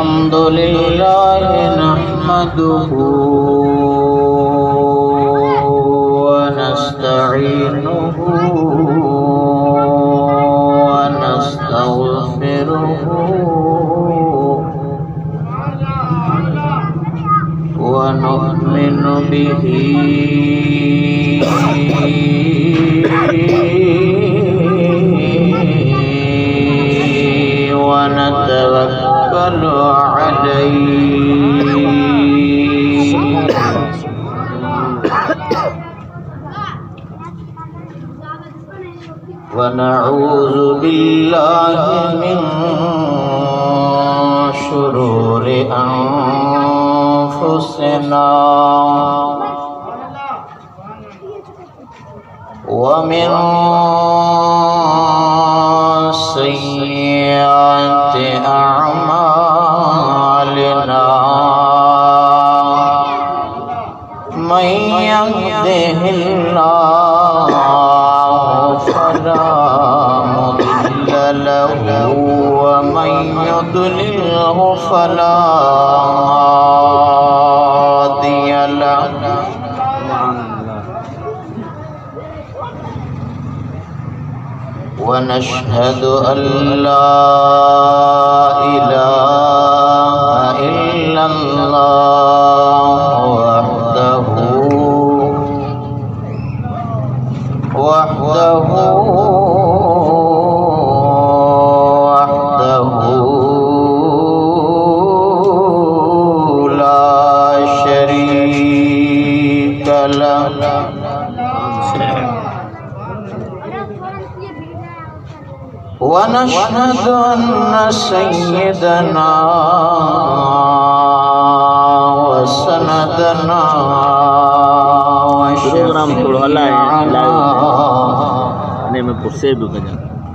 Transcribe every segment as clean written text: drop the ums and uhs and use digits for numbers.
الحمد لله نحمده ونستعينه ونستغفره ونؤمن به ونتوكل عليه ونعوذ بالله من شرور أنفسنا ومن سيئات أعمالنا من يهده الله فلا مضل له ومن يضلله فلا هادي له ونشهد أن لا إله إلا الله وحده لا شريك له ونشهد أن سيدنا وسندنا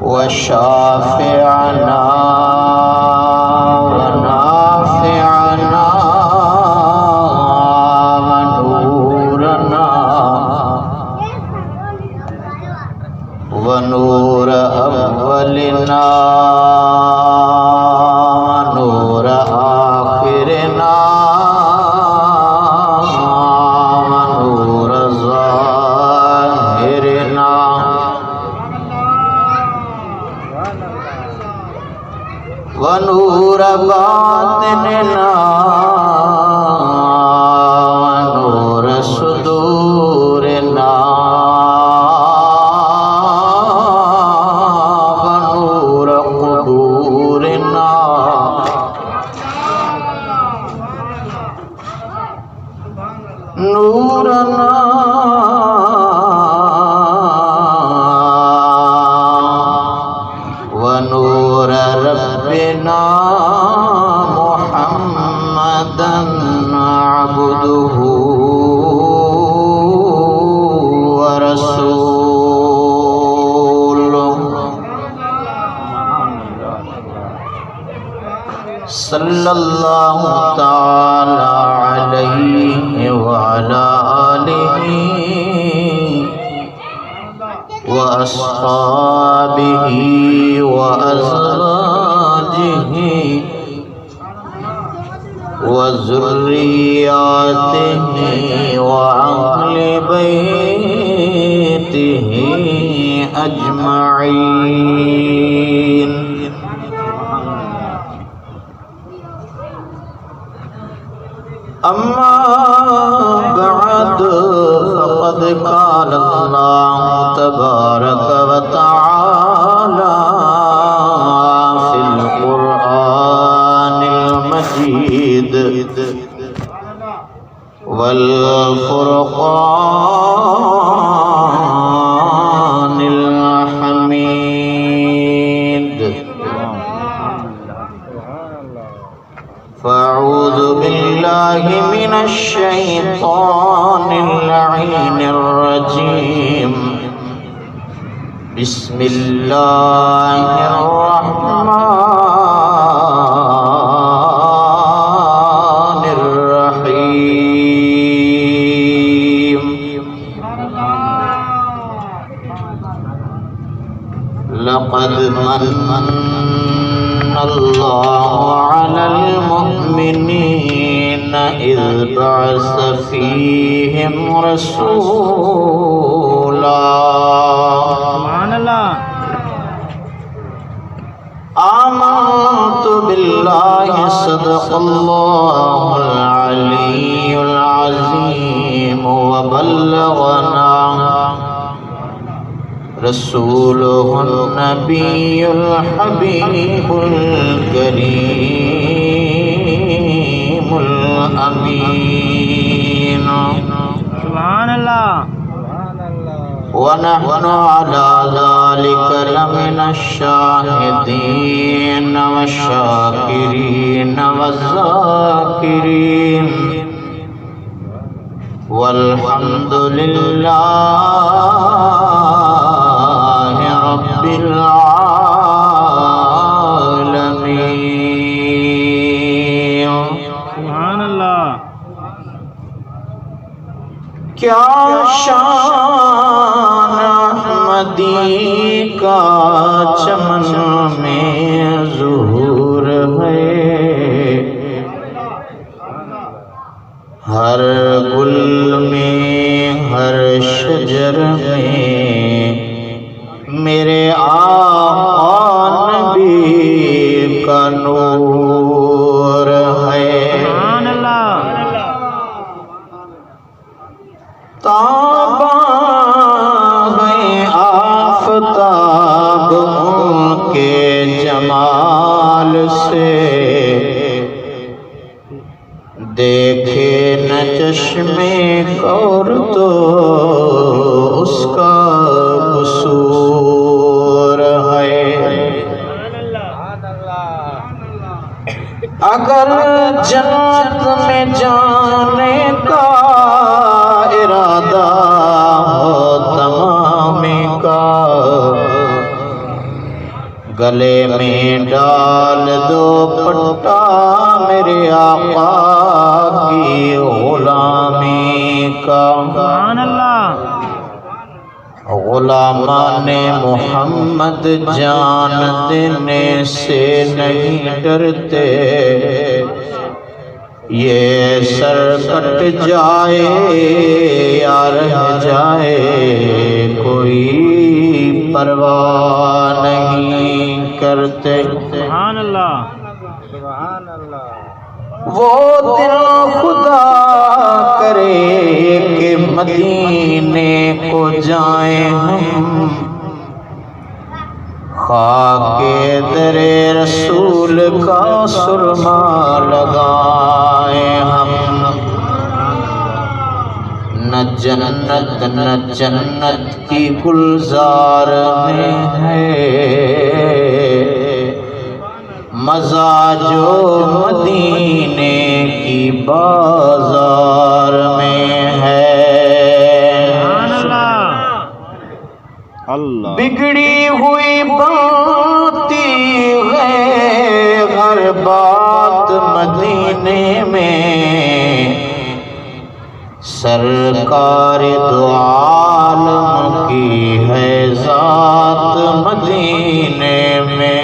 وشافعنا ونافعنا ونورنا ونور أولنا ونور آخرنا ونور ظاهرنا ونور باطننا ونور صدورنا ونور قبورنا نورنا ونور ربنا محمدا عبده ورسوله صلى الله تعالى عليه وعلى آله وأصحابه وأزواجه وذرياته وأهل بيته أجمعين أما بعد فقد قال الله تبارك وتعالى في القرآن المجيد والفرقان الحميد فأعوذ بالله من الشيطان اللعين الرجيم بسم الله الرحمن الرحيم لقد من अल्लाह अलल मुमिनीन इज़ बअस फ़ीहिम रसूला। सुभान अल्लाह। आमन्तु बिल्लाहि सदक़ल्लाहुल अलीयुल अज़ीम व बल्लगना रसूलुहुन नबियुल हबीबुल करीमुल अमीन। सुभान अल्लाह। वनहनु अला ज़ालिका लमिनश शाहिदीन वश्शाकिरीन वज़्ज़ाकिरीन वल्हम्दुलिल्लाहि रब्बिल आलमीन। सुभान अल्लाह। क्या शान अहमदी का चमन में ज़ुहूर है, हर गुल में हर शजर में मेरे आका नबी का नूर है। सुभान अल्लाह। ताबा है आफ़ताब उनके जमाल से, देखे न चश्मे कौर तो उसका कसूर है। अगर जन्नत में जाने का इरादा हो तमामे का, गले में डाल दो पट्टा मेरे आका की गुलामी का। सुभान अल्लाह। गुलामाने मोहम्मद जान देने से नहीं डरते, ये सर कट जाए या रह जाए कोई परवाह नहीं करते। सुभान अल्लाह। वो दिन खुदा करे कि मदीने को जाए हम, खाके दरे रसूल का सुरमा लगाए हम। न जन्नत न जन्नत की गुलजार में है, मज़ा जो मदीने की बाजार में है। अल्लाह। बिगड़ी हुई बनती है हर बात मदीने में, सरकार दो आलम की है ज़ात मदीने में।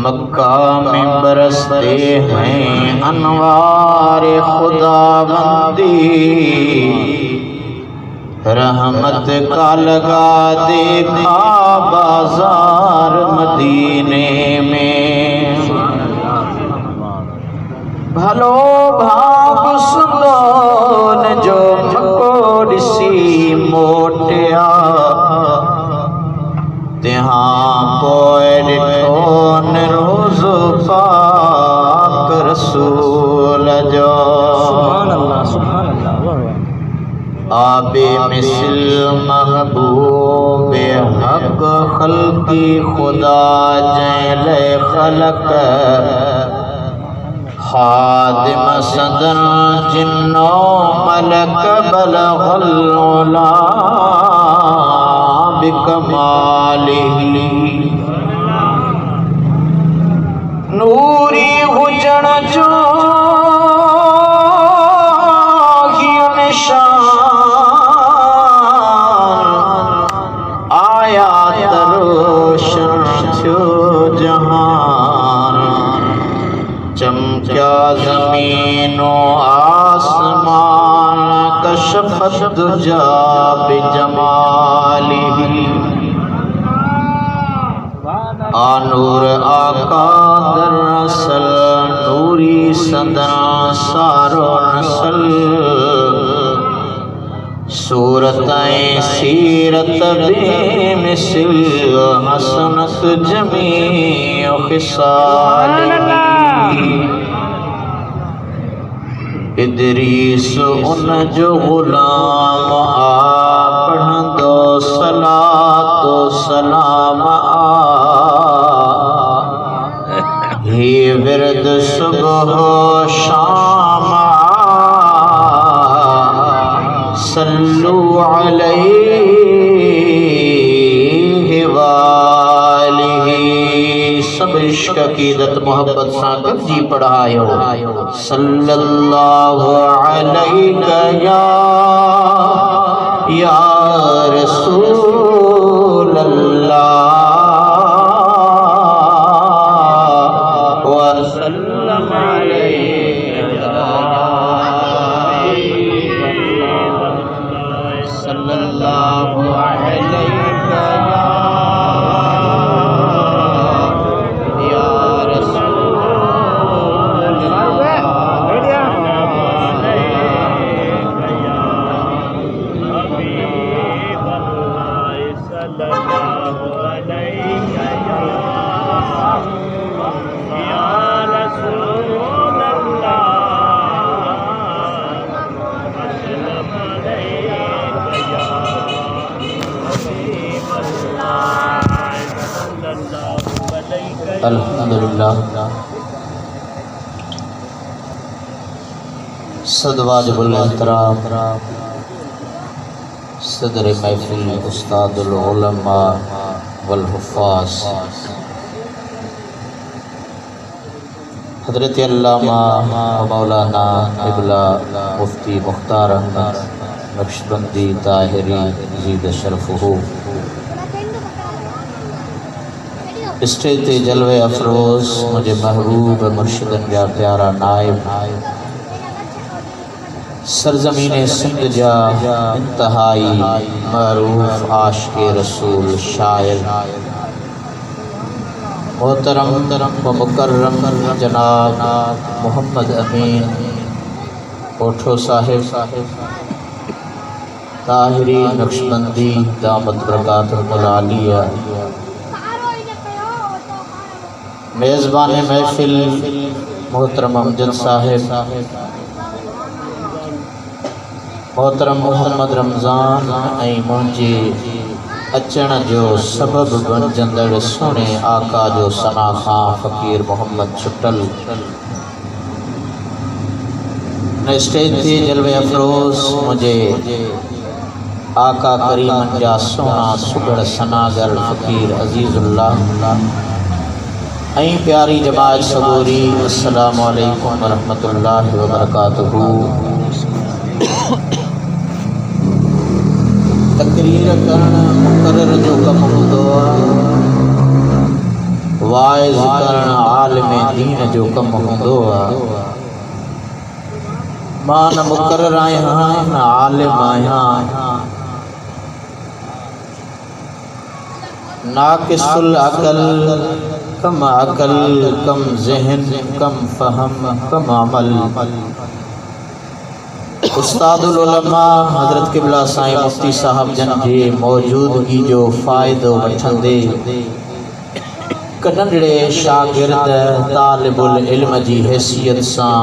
मक्का में बरसते हैं अनवार खुदाबंदी, रहमत का लगा देखा बाजार मदीने में। भलो भाग सुंदर जो मकोड़सी मोटिया, त्यहाँ पोए ठोन रोज पाक रसूल जो। सुभान अल्लाह। सुभान अल्लाह। आबे मिसल महबूब हक खल्की खुदा जैल खलक, खादिम सदर जिन्नो मलक बलगल उला बिकमालिही। नूरी हुजण जो निशान आया तरोशन, कशफत दुजा बिजमालिही आनूर आका दरअसल नूरी सदना सारो नसल सूरतें सीरत बेमिसल हसनत जमी खिसालिही इदरीस उन जो गुलाम आपन दो सलातो सलाम ही विरद सुबह शाम सल्लु अलैहि वालिही सब इश्क अकीदत मोहब्बत सा जी पढ़ायो सल्लल्लाहु अलैका या रसूल अल्लाह व सल्लम अलैका सल्लल्लाहु अलैका या रसूल अल्हम्दुलिल्लाह सदवाजिबुल एहतराम सदर महफिल उस्तादुल उलमा वल हुफ़ाज़ हज़रत अल्लामा मौलाना क़िबला मुफ्ती मुख्तार अहमद नक्शबंदी ताहिरी ज़ीद शरफ़हू स्टेज ते जलवे अफरोज़ मुझे महबूब मुर्शिदन जा प्यारा नाइब सरजमीन सिंध जा इंतहाई मरूफ आशिक़ रसूल शायर मोहतरम व मुकर्रम जनाब मोहम्मद अमीन ओठो साहिब ताहिरी नक्शबंदी दामत बरकातुहुल आलिया मेज़बान महफिल मोहतरम अमजद साहिब मोहतरम मोहम्मद रमज़ान ऐं मुंहिंजे अचण जो सबब बणजंदड़ सोने आका जो सना खां फ़कीर मोहम्मद छुटल न स्टेज ते जलवे अफरोज़ मुझे आका करीमन जा सोना सुगड़ सनागर फ़कीर अज़ीज़ुल्लाह ऐं प्यारी जमात सबूरी अस्सलामु अलैकुम वरहमतुल्लाहि वबरकातुहू तकरीर करण मुकर्रर जो कम हूंदो वाइज़ करण आलिम दीन जो कम हूंदो मां न मुकर्रर आहियां न आलिम आहियां नाक़िसुल अक़ल कम अकल कम ज़हन कम फ़हम कम अमल उस्तादुल उलमा हज़रत क़िबला साईं मुफ्ती साहब जन जे मौजूदगी जो फ़ाइदो वठंदे कनड़े शागिर्द तालिबुल इल्म जी हैसियत सां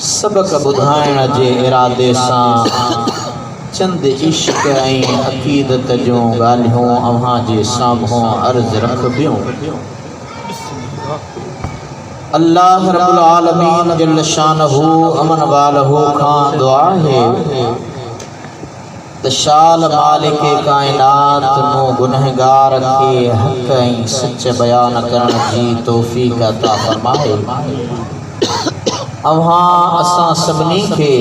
सबक ॿुधाइण जे इरादे सां चंद इश्क ऐं अक़ीदत जूं ॻाल्हियूं अव्हां जे साम्हूं अर्ज़ रखबियूं अल्लाह रब्बुल आलमीन जल शानहू अमन वालहू खां दुआ है त शाल मालिक कायनात मूं गुनहगार खे हक़ ऐं सच बयान करण जी तौफ़ीक़ अता फ़रमाए अव्हां असां सभिनी खे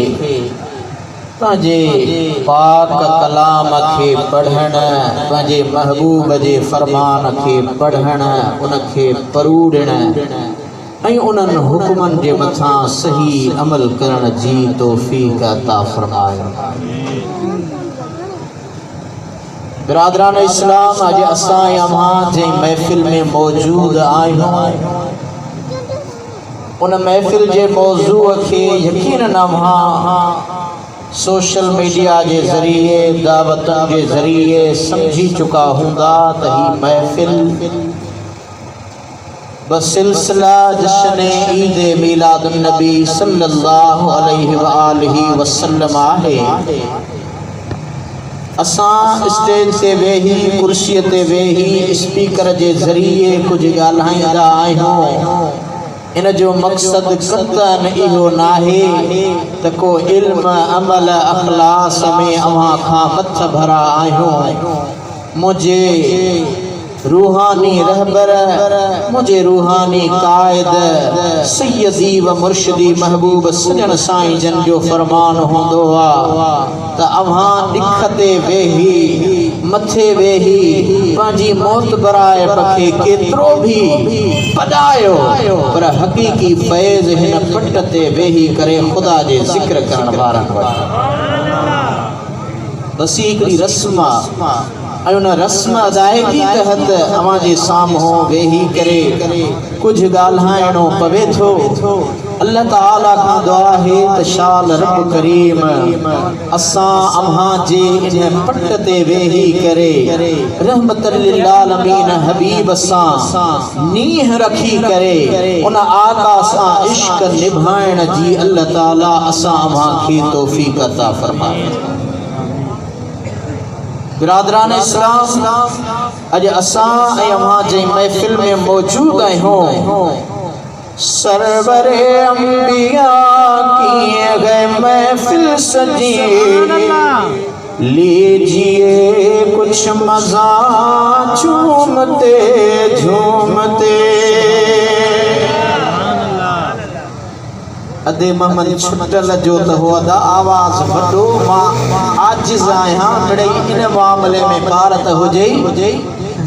पंहिंजे पाक कलाम खे पढ़ण पंहिंजे महबूब जे फ़रमान खे पढ़ण उन खे परूड़ण ऐं उन्हनि हुकुमनि जे मथां सही अमल करण जी तौफ़ीक़ अता फ़रमाए। बिरादरान इस्लाम, अॼु असां अव्हां जे महफ़िल में मौजूद आहियूं। उन महफ़िल जे मौज़ूअ खे यकीनन अव्हां सोशल मीडिया के ज़रिए दावतन के ज़रिए समझी चुका हूंदा त ही महफ़िल बसिलसिला जश्न ईद मीलादुन नबी सल्लल्लाहु अलैहि वआलिहि वसल्लम आहे। असां स्टेज ते वेही कुर्सीअ ते वेही स्पीकर के ज़रिए कुछ ॻाल्हाईंदा आहियूं। इन जो मकसद कतन इहो नाहे त को इल्म अमल अखलास में अव्हां खां मथ भरा आहियूं। मुझे रूहानी रहबर, मुझे रूहानी कायद सैयदी व मुर्शिदी महबूब सजन साईं जन जो फरमान होंदो त अव्हां ॾिख ते वेही मथे वेही पंहिंजी मौत बराए पखे केतिरो भी पढ़ायो, पर हकीकी फैज़ हिन पट ते वेही करे खुदा जे ज़िक्र करण वारनि वटि। बस हिकिड़ी रस्म आहे, उन रस्म अदायगी तहत अव्हां जे साम्हूं वेही करे कुछ ॻाल्हाइणो पवे थो। अल्लाह ताला खां दुआ है त शाल रब करीम असां अव्हां जे इन पट ते वेही करे रहमतल लिल आलमीन हबीब सां नीह रखी करे उन आका सां इश्क निभाइण जी अल्लाह ताला असां अव्हां खे तौफ़ीक़ अता फरमाए। बिरादरान इस्लाम, अॼु असां ऐं अव्हां जे महफ़िल में मौजूद आहियूं। सरवरे अंबिया की है महफ़िल सजी, लीजिए कुछ मज़ा झूमते झूमते। अदे मोहम्मद छुटल जो तो होदा आवाज वडो मां आजिज़ आहियां मिड़ई इन मामले में भारत हुजे।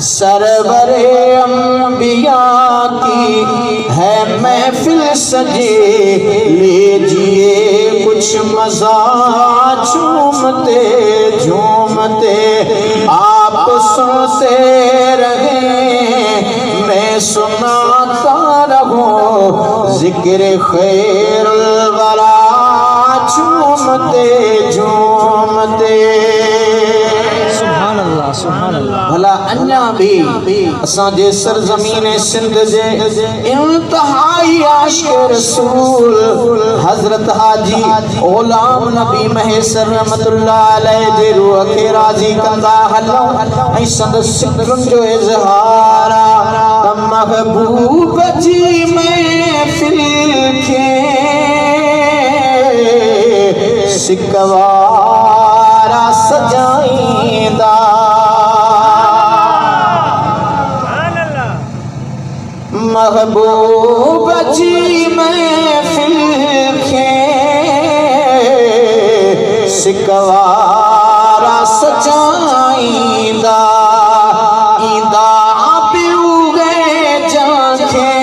सरवरे अंबिया की है महफिल सजे, लीजिए कुछ मज़ा झूमते झूमते। आप सुनते रहे मैं सुनाता रहूं, जिक्र खैरुल वरा झूमते झूमते। सुभान अल्लाह, सुभान अल्लाह। भला अन्या भी असांजे सरजमीन सिंध जे इंतहाई आशिक़ रसूल हज़रत हाजी ग़ुलाम नबी महेसर रहमतुल्लाह अलैह जे रूह खे राज़ी कंदा हलूं ऐं संदसि सिकरुनि जो इज़हार त महबूब जी महफ़िल खे सिकवारा सजाईंदा। महबूब जी महफ़िल खे सिकवारा सजाईंदा। ईंदा पियूगे जांखे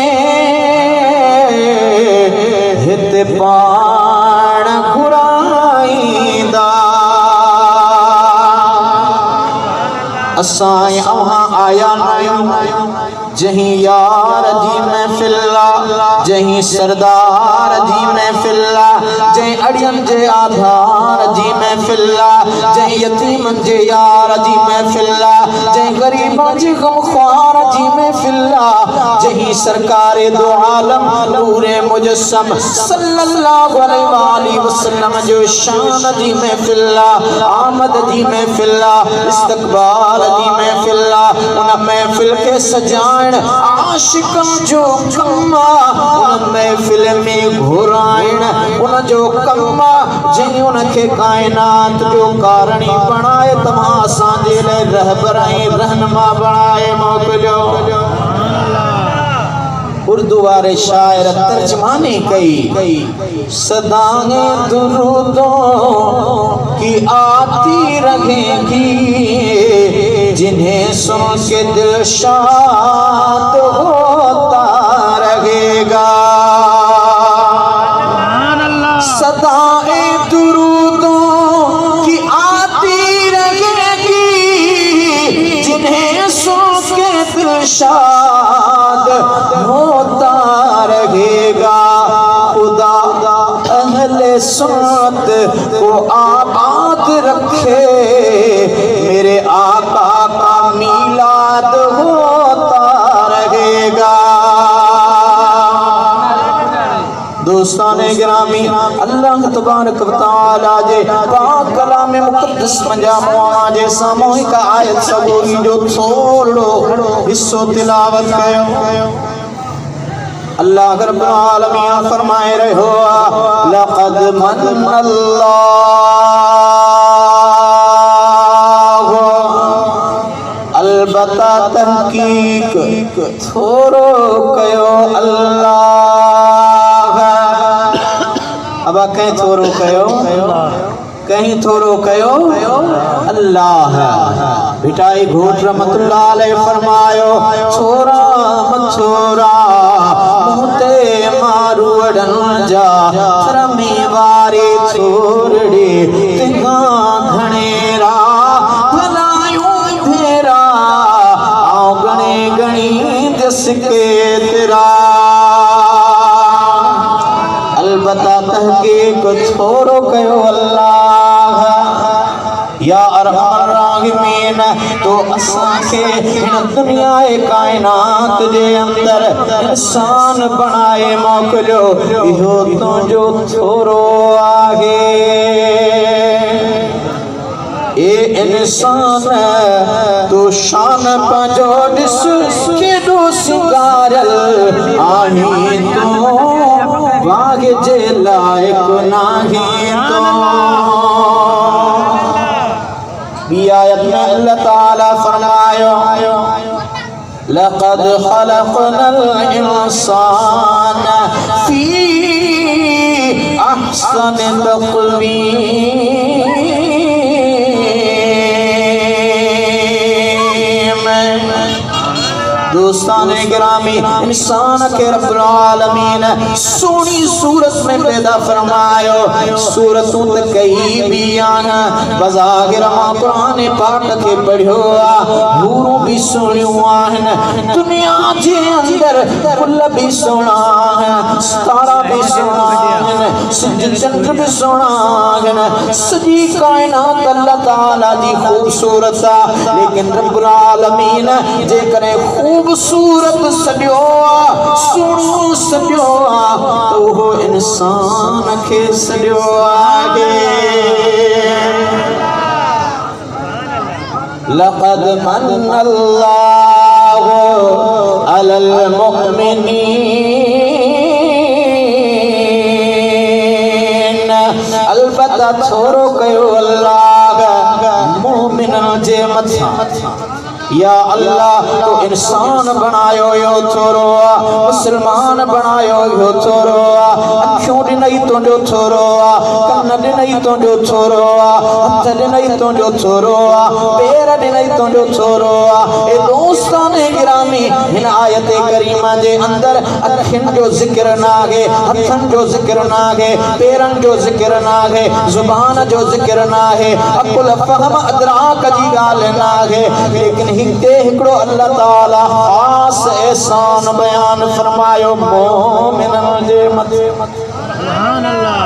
हिते पाण घुराईंदा। असां अव्हां आया नाहियूं जहीं यार जी महफ़िल, जहीं सरदार जी महफ़िल, जहीं अड़ियन जे आधार जी महफ़िल, जहीं यतीमन जे यार जी महफ़िल, जहीं गरीबन जी गमख्वार जी महफ़िल, जहीं सरकार दो आलम नूरे मुजस्सम सल्लल्लाहु अलैहि वसल्लम जो शान जी महफ़िल, आमद जी महफ़िल, इस्तक़बाल जी महफ़िल। उन महफ़िल के सजाइण आशिकन जो कम, उन महफ़िल में घुराइण उन जो कम, जंहिं उनखे कायनात जो कारणी बणाए तव्हां असांजे लाइ रहबर ऐं रहनुमा बणाए मोकिलियो। उर्दू वारे शायर तर्जमानी कई, सदाएं दुरूदों की आती रहेंगी, जिन्हें सुन के दिल शाद होता रहेगा। इरशाद होता रहेगा। खुदा अहले सुन्नत को आबाद रखे, मेरे आका का मीलाद होता रहेगा। दोस्तान गिरामी, अल्लाह तबारक व तआला जे पाक कलाम मुक़द्दस मंजा मुआजे सामूहिक आयत सबूरी जो थोड़ो हिस्सो तिलावत कयो। अल्लाह रब्बुल आलमीन फरमाए रहो, लक़द मन्नल्लाहु, अलबत्ता तहकीक थोरो कयो अल्लाह। अब कहीं थोरो कयो, कहीं थोरो कयो अल्लाह। बिटाई घोट रहमतुल्लाह अलैह फरमायो, छोरा मछोरा मुते मारू अड़न जा रमी वारे छोरड़े तिगा घणेरा भलायूं भेरा आओ गणे गणी दस के तेरा। अलबत्ता तहकीक छोरो कयो अल्लाह। या अरहमर राहिमीन, तो असांखे हिन दुनिया कायनात जे अंदर इंसान बनाए मोकिलियो, इहो तुंहिंजो थोरो आहे। ए इंसान तू शान पंहिंजो ॾिस केॾो सिंगारल आहीं तूं, बाग जे लाइक़ नाहीं तूं। बी आयत में अल्लाह ताला फरमायो, लक़द खलक़नल इंसान फी अहसनि तक़वीम। दोस्तान गिरामी, इंसान के रब्बुल आलमीन सोनी सूरत में पैदा फरमायो। सूरतों त कई भी आन बज़ाहिर मां कुरान पाक के पढ़ियो आ, हूरूं भी सुनियो आहिन। दुनिया जे अंदर कुल भी सुना है, तारा भी सुना है, सिज चंद्र भी सुना है, सजी कायनात अल्लाह ताला जी खूबसूरत आ। लेकिन रब्बुल आलमीन जे करे खूबसूरत सॼो सुणो सॼो तो वो इंसान खे सॼो आहे। लक़द मन्नल्लाहु अलल मुमिनीन, अलबत्ता छोरो कयो अल्लाह मोमिनन जे मथां। या अल्लाह तो इंसान बनायो यो छोरो, मुसलमान बनायो यो छोरो, अखियों ॾिनई तुंहिंजो छोरो, कन ॾिनई तुंहिंजो छोरो, हथ ॾिनई तुंहिंजो छोरो, पेर ॾिनई तुंहिंजो छोरो। ए दोस्तान गिरामी, हिन आयत करीमा जे अंदर अखियुनि जो ज़िक्र न आहे, हथनि जो ज़िक्र न आहे, पेरनि जो ज़िक्र न आहे, ज़ुबान जो ज़िक्र न आहे, अकुल फ़हम अदराक जी ॻाल्हि न आहे। लेकिन हिते हिकिड़ो अल्लाह ताला ख़ास एहसान बयान फरमायो मोमिनन जे मथे। सुभान अल्लाह।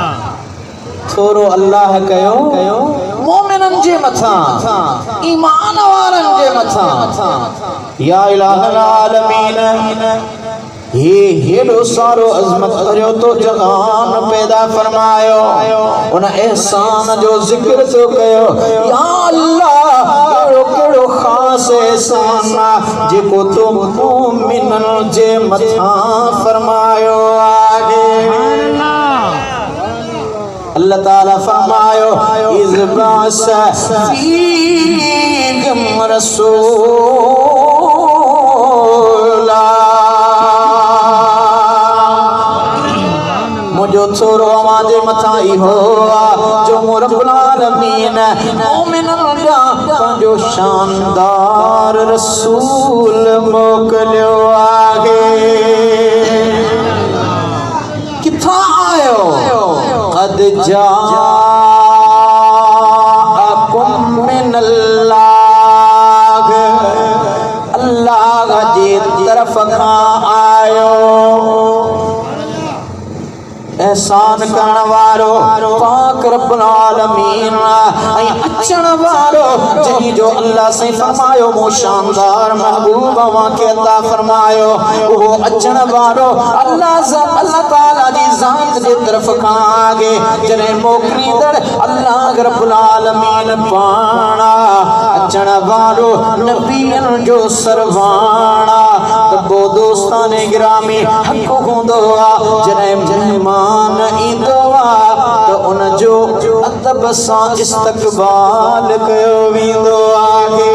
थोरो अल्लाह कयो मोमिनन जे मथां, ईमान वारनि जे मथां। या इलाहल आलमीन, हे हेॾो सारो अज़मत भरियो तो जहान पैदा फरमायो, उन एहसान जो ज़िक्र तो कयो। या अल्लाह, कहिड़ो ख़ास एहसान जेको तो मोमिनन जे मथां फरमायो आहे। अल्लाह ताला फरमायो, इज़ बास फीहिम रसूला, मुझो छोरो अवाजे मथां इहो जो रब्बुल आलमीन मोमिनन जा पंहिंजो शानदार रसूल मोकिलियो आहे। किथां आयो? क़द जाअकुम मिनल्लाह, अल्लाह जे एहसान करण वारो पाक रब्बुल आलमीन ऐं अचण वारो जही जो अल्लाह से फरमायो मो शानदार महबूब वाके अता फरमायो वो अचण वारो अल्लाह ताला जी जात जे तरफ खां आगे जने मोकलींदड़ अल्लाह रब्बुल आलमीन पाणा अचण वारो नबीन जो सरवाणा तबो दोस्ताने गिरामी हक हूंदो आ जने मेहमान ईंदो आ तो उन जो अदब सां इस्तकबाल कयो वेंदो आहे।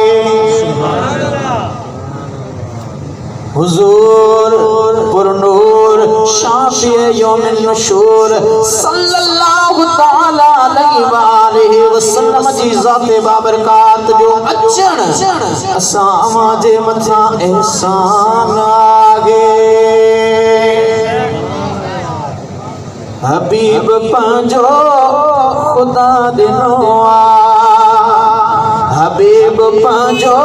हुजूर पुरनूर शाफिए यौमिन नुशूर सल्लल्लाहु ताला अलैहि वसल्लम जी ज़ाते बाबरकात जो अचण असां जे मथां एहसान आगे हबीब पंहिंजो खुदा दिनो आ हबीब पंहिंजो